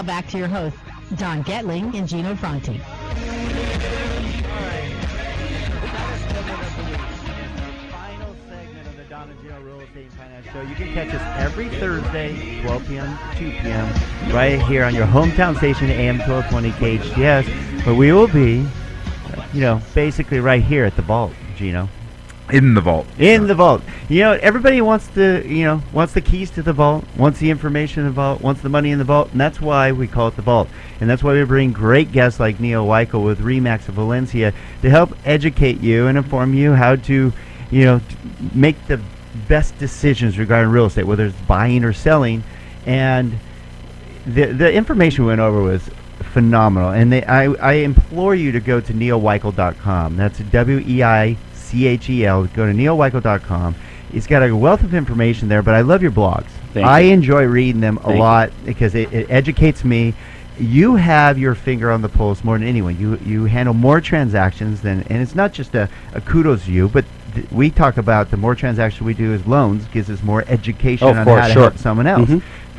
Back to your hosts, Don Getling and Gino Fronti. Final segment of the Don and Gino Real Estate and Finance Show. You can catch us every Thursday, 12 p.m. to 2 p.m. right here on your hometown station, AM 1220 KHTS. But we will be, basically right here at the vault, Gino. In the vault. In the vault. Everybody wants wants the keys to the vault, wants the information in the vault, wants the money in the vault, and that's why we call it the vault. And that's why we bring great guests like Neal Weichel with RE/MAX of Valencia to help educate you and inform you how to, make the best decisions regarding real estate, whether it's buying or selling. And the information we went over was phenomenal. And I implore you to go to nealweichel.com. That's WEICHEL. Go to nealweichel.com. It's got a wealth of information there, but I love your blogs. I enjoy reading them a lot because it educates me. You have your finger on the pulse more than anyone. You handle more transactions and it's not just a kudos to you, but we talk about the more transactions we do as loans gives us more education on how to help someone else.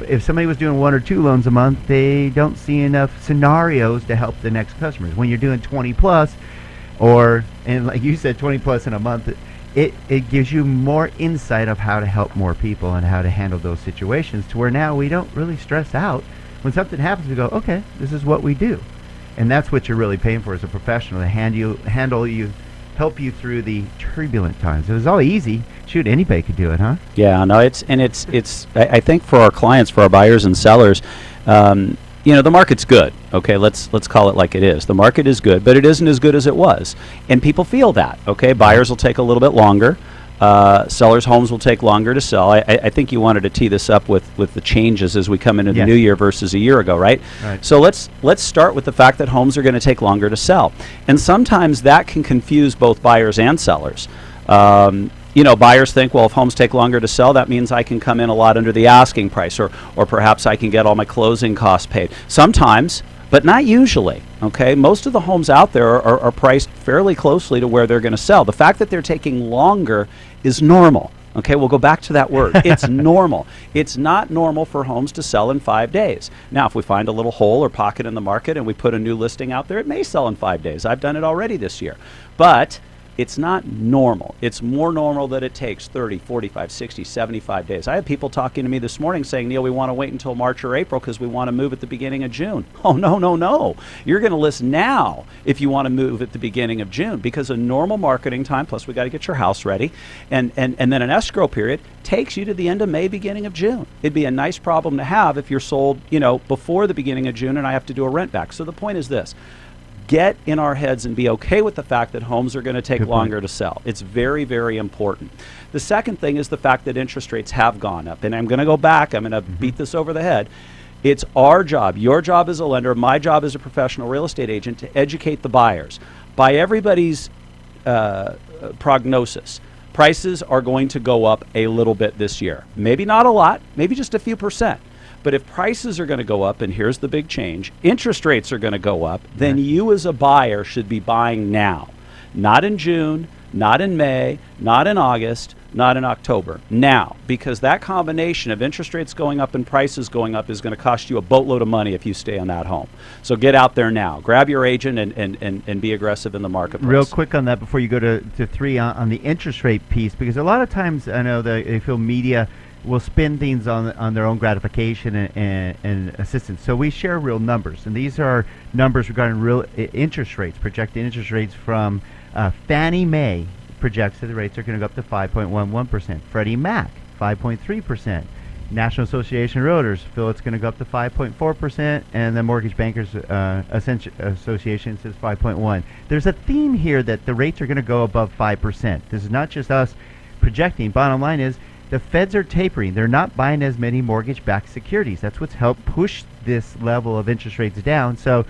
If somebody was doing 1 or 2 loans a month, they don't see enough scenarios to help the next customers. When you're doing 20 plus, and like you said, 20 plus in a month, it gives you more insight of how to help more people and how to handle those situations, to where now we don't really stress out. When something happens, we go, okay, this is what we do. And that's what you're really paying for as a professional, to help you through the turbulent times. It was all easy. Shoot, anybody could do it, huh? Yeah, no, it's I think for our clients, for our buyers and sellers, the market's good. Okay, let's call it like it is. The market is good, but it isn't as good as it was, and people feel that. Okay, buyers will take a little bit longer. Sellers' homes will take longer to sell. I think you wanted to tee this up with the changes as we come into the new year versus a year ago, right? So let's start with the fact that homes are going to take longer to sell, and sometimes that can confuse both buyers and sellers. Buyers think, well, if homes take longer to sell, that means I can come in a lot under the asking price, or perhaps I can get all my closing costs paid. Sometimes, but not usually. Okay, most of the homes out there are priced fairly closely to where they're going to sell. The fact that they're taking longer is normal. Okay, we'll go back to that word. It's normal. It's not normal for homes to sell in 5 days. Now, if we find a little hole or pocket in the market and we put a new listing out there, it may sell in 5 days. I've done it already this year. But it's not normal. It's more normal that it takes 30, 45, 60, 75 days. I had people talking to me this morning saying, Neal, we want to wait until March or April because we want to move at the beginning of June. Oh, no. You're going to list now if you want to move at the beginning of June, because a normal marketing time, plus we got to get your house ready, and then an escrow period takes you to the end of May, beginning of June. It'd be a nice problem to have if you're sold, before the beginning of June and I have to do a rent back. So the point is this. Get in our heads and be okay with the fact that homes are going to take longer to sell. It's very, very important. The second thing is the fact that interest rates have gone up. And I'm going to go back. I'm going to beat this over the head. It's our job, your job as a lender, my job as a professional real estate agent, to educate the buyers. By everybody's prognosis, prices are going to go up a little bit this year. Maybe not a lot, maybe just a few percent. But if prices are going to go up, and here's the big change, interest rates are going to go up, then you as a buyer should be buying now. Not in June, not in May, not in August, not in October. Now, because that combination of interest rates going up and prices going up is going to cost you a boatload of money if you stay on that home. So get out there now. Grab your agent and be aggressive in the marketplace. Real quick on that before you go to 3 on the interest rate piece, because a lot of times I know they feel media will spin things on their own gratification and assistance. So we share real numbers, and these are numbers regarding real interest rates, projected interest rates from Fannie Mae projects that the rates are going to go up to 5.11%. Freddie Mac, 5.3%. National Association of Realtors feel it's going to go up to 5.4%, and the Mortgage Bankers Association says 5.1%. There's a theme here that the rates are going to go above 5%. This is not just us projecting. Bottom line is, the feds are tapering. They're not buying as many mortgage-backed securities. That's what's helped push this level of interest rates down. So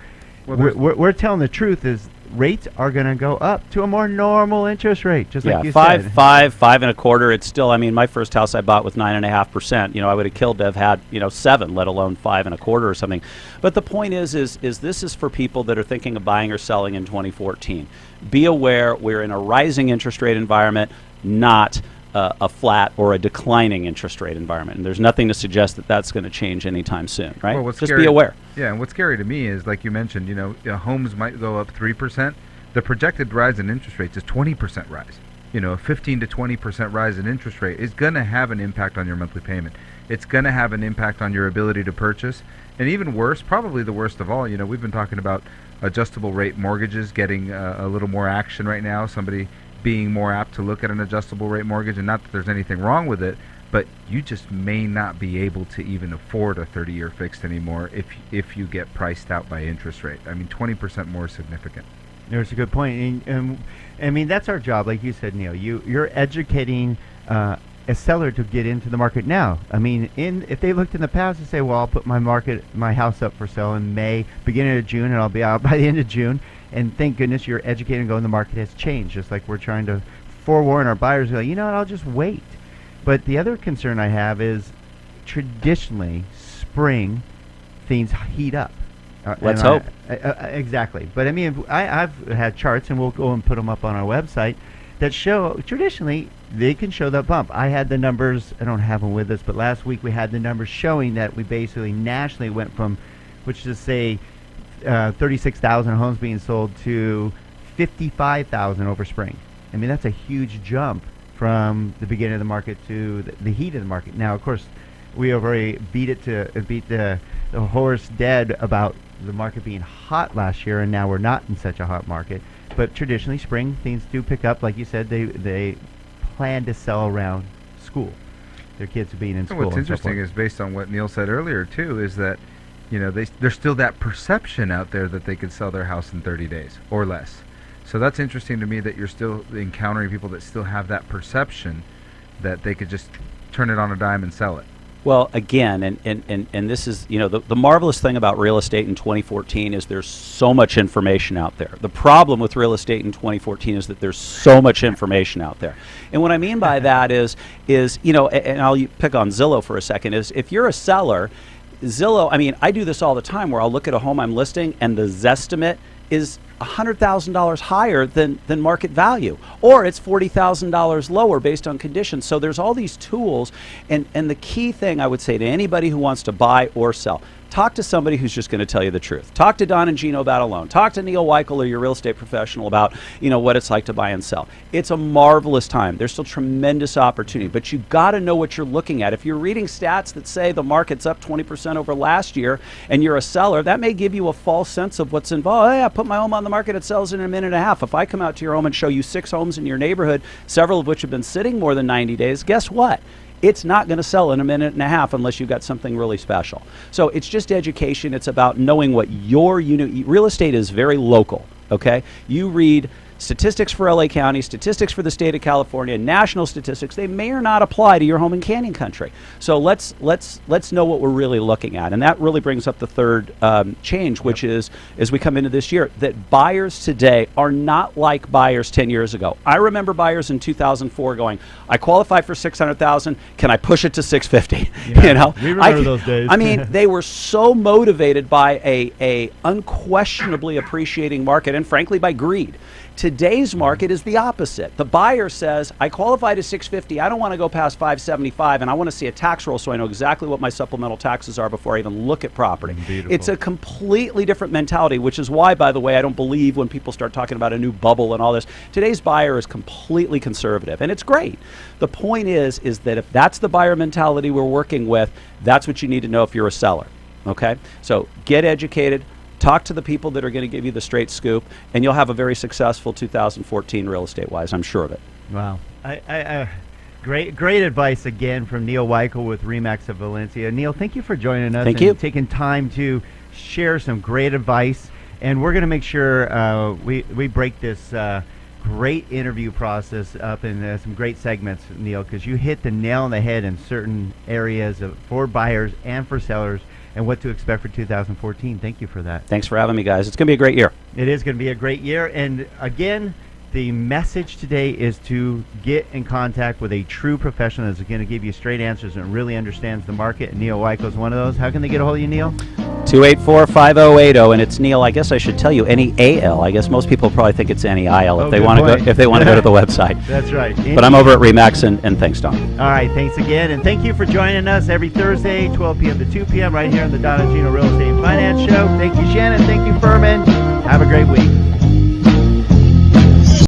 we're telling the truth is rates are going to go up to a more normal interest rate, just like you said. 5.25. It's still, my first house I bought with 9.5%. I would have killed to have had, 7, let alone 5.25 or something. But the point is this is for people that are thinking of buying or selling in 2014. Be aware we're in a rising interest rate environment, not a flat or a declining interest rate environment. And there's nothing to suggest that that's going to change anytime soon, right? Well, Just be aware. Yeah, and what's scary to me is, like you mentioned, homes might go up 3%. The projected rise in interest rates is 20% rise. A 15 to 20% rise in interest rate is going to have an impact on your monthly payment. It's going to have an impact on your ability to purchase. And even worse, probably the worst of all, we've been talking about adjustable rate mortgages getting a little more action right now, somebody being more apt to look at an adjustable rate mortgage, and not that there's anything wrong with it, but you just may not be able to even afford a 30-year fixed anymore if you get priced out by interest rate. I mean, 20% more significant. There's a good point. And I mean, that's our job, like you said, Neal. You're educating a seller to get into the market now. I mean, if they looked in the past and say, well, I'll put my house up for sale in May, beginning of June, and I'll be out by the end of June, and thank goodness you're educating and going, the market has changed, just like we're trying to forewarn our buyers. Like, what, I'll just wait. But the other concern I have is traditionally spring things heat up. Let's hope. Exactly. But I mean, I've had charts, and we'll go and put them up on our website, that show traditionally they can show that bump. I had the numbers, I don't have them with us, but last week we had the numbers showing that we basically nationally went from, which is say 36,000 homes being sold to 55,000 over spring. I mean, that's a huge jump from the beginning of the market to the heat of the market. Now, of course, we have already beat the horse dead about the market being hot last year, and now we're not in such a hot market. But traditionally, spring things do pick up. Like you said, they plan to sell around school. Their kids are being in school. What's interesting is, based on what Neal said earlier too, is that there's still that perception out there that they could sell their house in 30 days or less. So that's interesting to me, that you're still encountering people that still have that perception that they could just turn it on a dime and sell it. Well, again, and this is, the marvelous thing about real estate in 2014 is there's so much information out there. The problem with real estate in 2014 is that there's so much information out there. And what I mean by that is and I'll pick on Zillow for a second, is if you're a seller, Zillow, I mean, I do this all the time where I'll look at a home I'm listing and the Zestimate is $100,000 higher than market value, or it's $40,000 lower based on conditions. So there's all these tools, and the key thing I would say to anybody who wants to buy or sell, talk to somebody who's just going to tell you the truth. Talk to Don and Gino about a loan. Talk to Neal Weichel or your real estate professional about what it's like to buy and sell. It's a marvelous time. There's still tremendous opportunity, but you got to know what you're looking at. If you're reading stats that say the market's up 20% over last year and you're a seller, that may give you a false sense of what's involved. Hey, I put my home on the market, it sells in a minute and a half. If I come out to your home and show you 6 homes in your neighborhood, several of which have been sitting more than 90 days, guess what? It's not going to sell in a minute and a half unless you've got something really special. So it's just education. It's about knowing what your real estate is very local, okay? You read statistics for LA County, statistics for the state of California, national statistics. They may or not apply to your home in Canyon Country. So let's know what we're really looking at. And that really brings up the third change, which is, as we come into this year, that buyers today are not like buyers 10 years ago. I remember buyers in 2004 going, I qualify for $600,000. Can I push it to $650,000? Yeah, we remember those days. I mean, they were so motivated by a unquestionably appreciating market, and frankly by greed. Today's market is the opposite. The buyer says, I qualify to $650,000. I don't want to go past $575,000, and I want to see a tax roll so I know exactly what my supplemental taxes are before I even look at property. Beautiful. It's a completely different mentality, which is why, by the way, I don't believe when people start talking about a new bubble and all this. Today's buyer is completely conservative, and it's great. The point is that if that's the buyer mentality we're working with, that's what you need to know if you're a seller. Okay? So get educated. Talk to the people that are going to give you the straight scoop, and you'll have a very successful 2014 real estate-wise. I'm sure of it. Wow. Great advice again from Neal Weichel with RE/MAX of Valencia. Neal, thank you for joining us. Thank you. Taking time to share some great advice. And we're going to make sure we break this great interview process up in some great segments, Neal, because you hit the nail on the head in certain areas for buyers and for sellers, and what to expect for 2014. Thank you for that. Thanks for having me, guys. It's going to be a great year. It is going to be a great year. And again, the message today is to get in contact with a true professional that's going to give you straight answers and really understands the market. And Neal Weichel is one of those. How can they get a hold of you, Neal? 284-5080, and it's Neal. I guess I should tell you, Neal. I guess most people probably think it's Neil Oh, if they good want to point. go. If they want to go to the website. That's right. But I'm over at Remax, and thanks, Don. All right, thanks again, and thank you for joining us every Thursday, 12 p.m. to 2 p.m. right here on the Don and Gino Real Estate and Finance Show. Thank you, Shannon. Thank you, Furman. Have a great week.